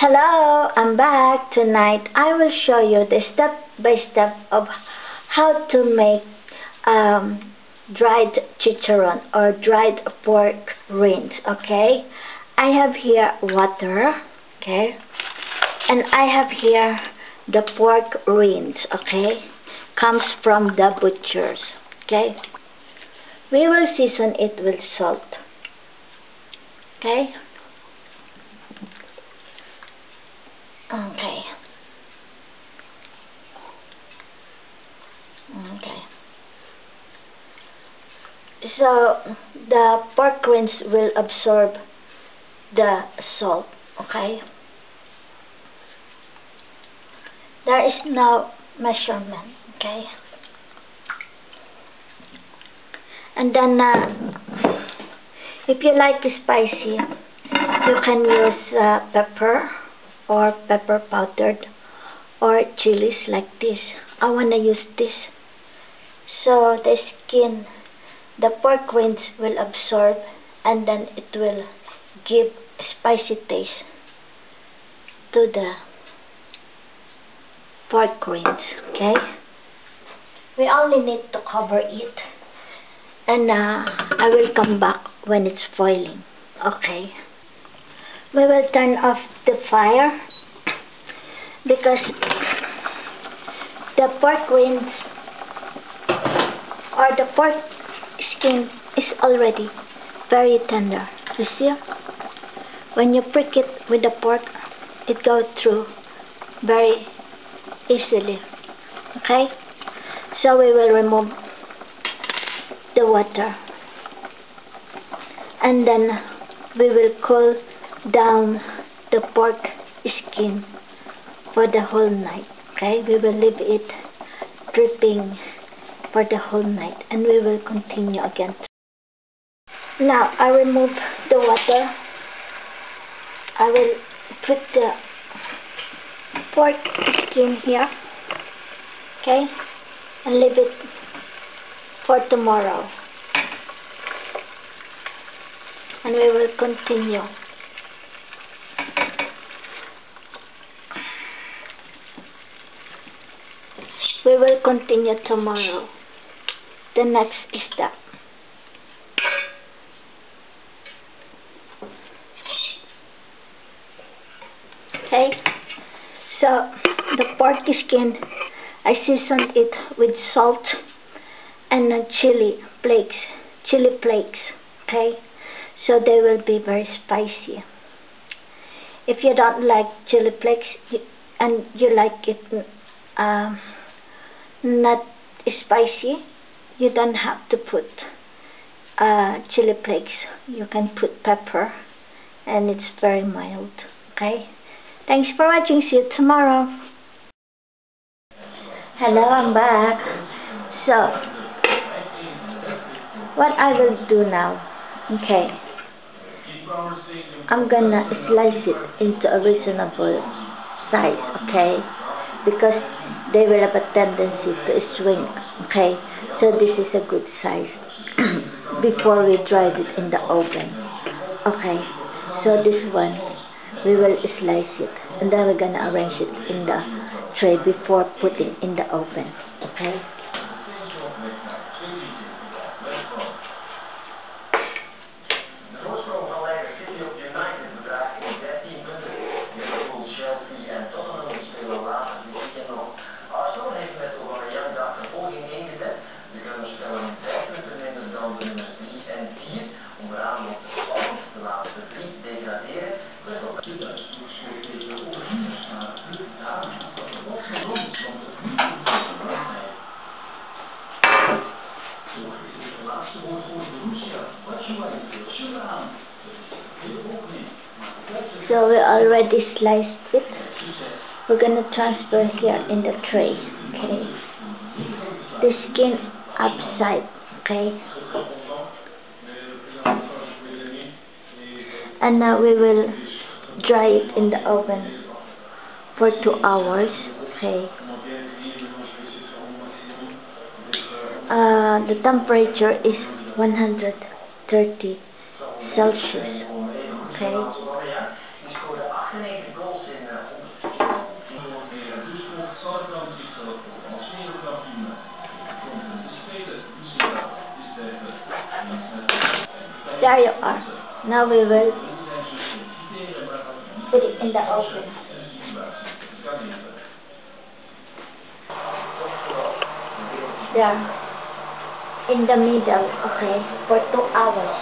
Hello, I'm back. Tonight I will show you the step-by-step of how to make dried chicharon or dried pork rinds, okay? I have here water, okay? And I have here the pork rinds, okay? Comes from the butchers, okay? We will season it with salt, okay? Okay. So the pork rinds will absorb the salt, okay? There is no measurement, okay? And then if you like spicy, you can use pepper or pepper powdered or chilies like this. I wanna use this. So the skin, the pork rinds will absorb and then it will give spicy taste to the pork rinds, okay? We only need to cover it and I will come back when it's boiling, okay? We will turn off the fire because the pork rinds or the pork skin is already very tender. You see? When you prick it with the pork, it goes through very easily. Okay? So we will remove the water and then we will cool down the pork skin for the whole night. Okay, we will leave it dripping for the whole night and we will continue again. Now I remove the water. I will put the pork skin here, okay, and leave it for tomorrow and we will continue. We will continue tomorrow. The next step. Okay, so the pork skin, I seasoned it with salt and chili flakes, okay, so they will be very spicy. If you don't like chili flakes and you like it not spicy, you don't have to put chili flakes. You can put pepper and it's very mild, okay? Thanks for watching. See you tomorrow. Hello, I'm back. So what I will do now, okay, I'm gonna slice it into a reasonable size, okay, because they will have a tendency to swing, okay, so this is a good size before we drive it in the oven, okay. So this one we will slice it and then we're gonna arrange it in the tray before putting in the oven, okay. So we already sliced it. We're gonna transfer here in the tray, okay. The skin upside, okay. And now we will dry it in the oven for 2 hours, okay. The temperature is 130 Celsius, okay. There you are. Now we will put it in the oven. There. In the middle, okay, for 2 hours.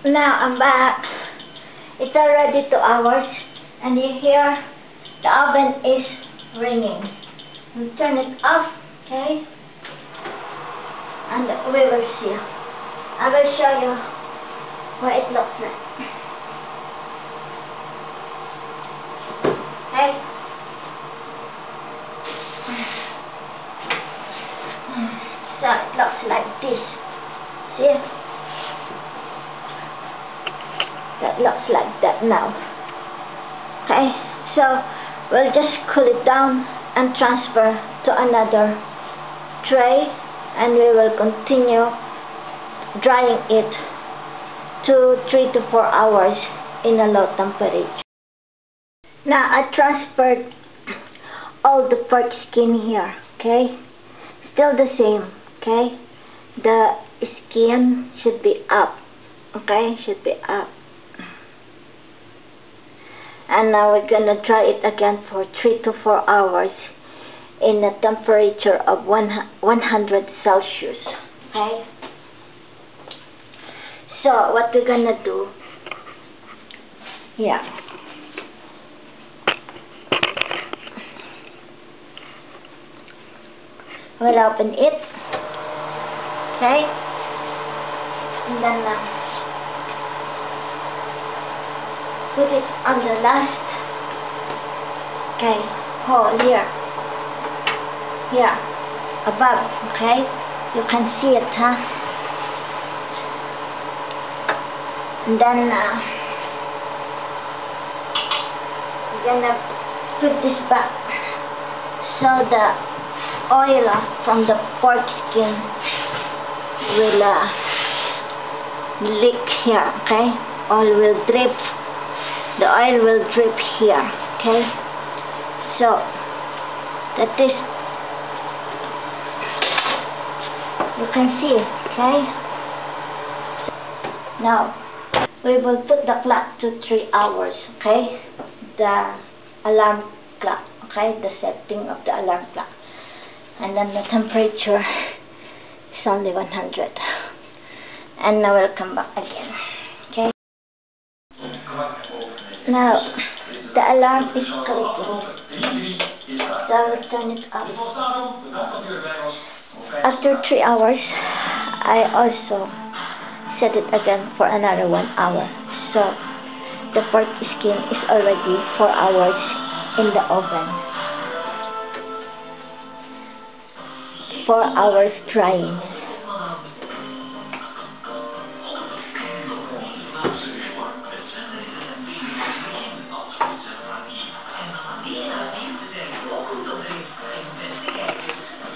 Now I'm back. It's already 2 hours, and you hear the oven is ringing. We turn it off, okay? And we will see. I will show you what it looks like. Okay? So it looks like this. See? That looks like that now. Okay, so we'll just cool it down and transfer to another tray, and we will continue drying it 3 to 4 hours in a low temperature. Now I transferred all the pork skin here, okay? Still the same, okay? The skin should be up, okay? Should be up. And now we're gonna dry it again for 3 to 4 hours in a temperature of 100 Celsius. Okay? So what we're gonna do here. We'll open it. Okay? And then put it on the last, okay, hole here, above, okay, you can see it, huh, and then we're gonna put this back, so the oil from the pork skin will leak here, okay, oil will drip. The oil will drip here, okay? So, that is, you can see, okay? Now, we will put the clock to 3 hours, okay? The alarm clock, okay? The setting of the alarm clock. And then the temperature is only 100. And now we'll come back again, okay? Now, the alarm is clicking, so we'll turn it off. After 3 hours, I also set it again for another 1 hour. So, the pork skin is already 4 hours in the oven. 4 hours drying.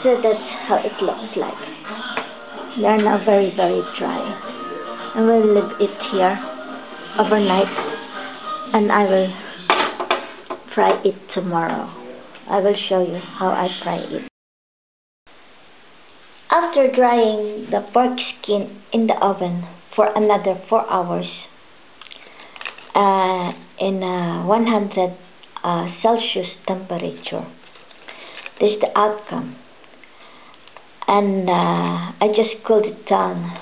So that's how it looks like. They are now very, very dry. And we'll leave it here overnight, and I will fry it tomorrow. I will show you how I fry it. After drying the pork skin in the oven for another 4 hours in 100 Celsius temperature, this is the outcome. And I just cooled it down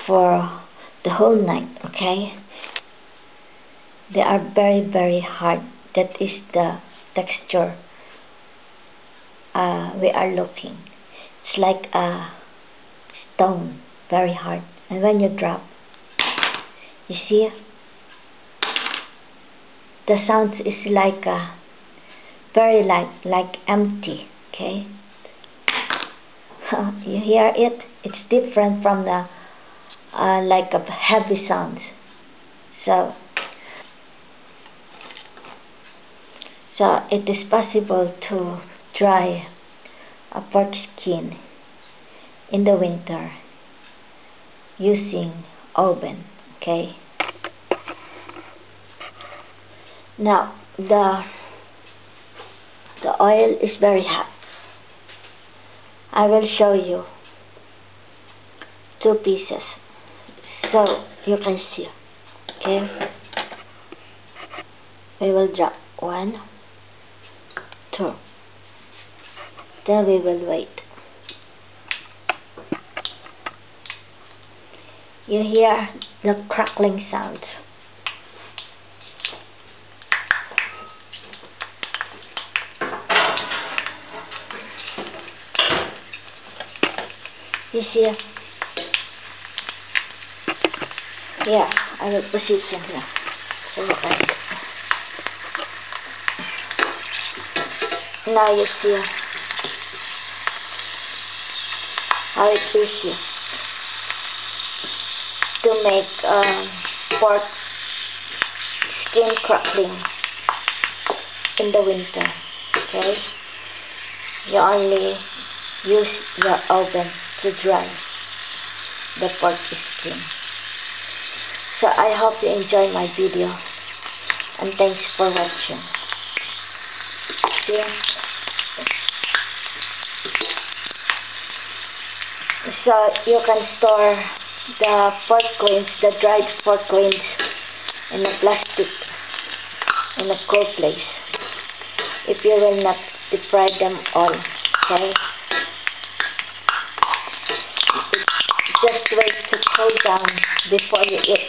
for the whole night, okay? They are very, very hard. That is the texture we are looking. It's like a stone, very hard. And when you drop, you see, the sound is like very light, like empty, okay? You hear it? It's different from the like a heavy sound. So So it is possible to dry a pork skin in the winter using oven. Okay. Now the oil is very hot. I will show you 2 pieces so you can see. Okay. We will drop 1, 2. Then we will wait. You hear the crackling sound. You see? Yeah, I will position here so you can see. Now you see how it's easy to make pork skin crackling in the winter. Okay, you only use your oven to dry the pork skin. So I hope you enjoy my video, and thanks for watching. See? So you can store the pork rinds, the dried pork rinds, in a plastic, in a cold place, if you will not deep fry them all. Okay? Just wait to cool down before you eat,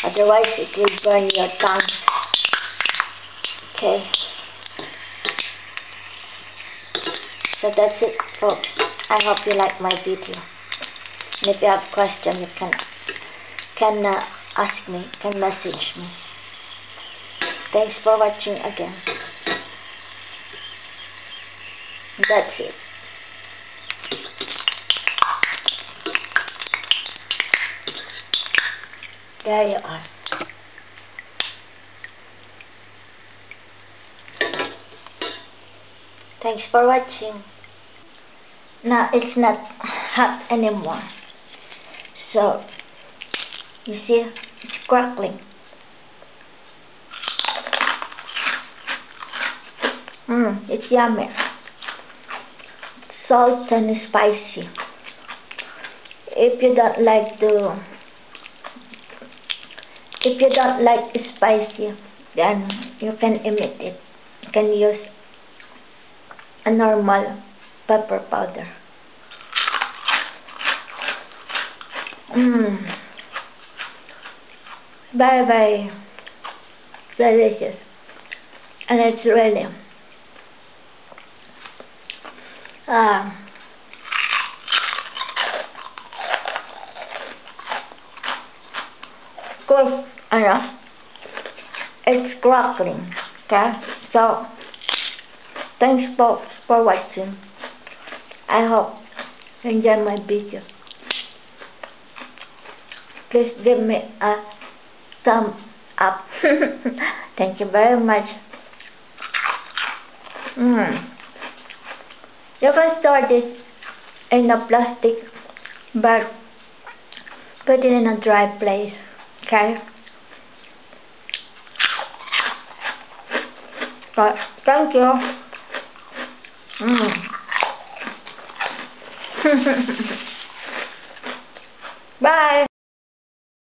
otherwise it will burn your tongue. Okay? So that's it, folks. I hope you like my video. And if you have questions, you can ask me, can message me. Thanks for watching again. That's it. There you are. Thanks for watching. Now it's not hot anymore. So, you see, it's crackling. It's yummy. Salt and spicy. If you don't like spicy, then you can omit it. You can use a normal pepper powder. Very, very delicious. And it's really good. It's crackling. Okay, so thanks folks for watching. I hope you enjoy my video. Please give me a thumb up. Thank you very much. You can store this in a plastic bag. Put it in a dry place. Okay? But thank you. Bye.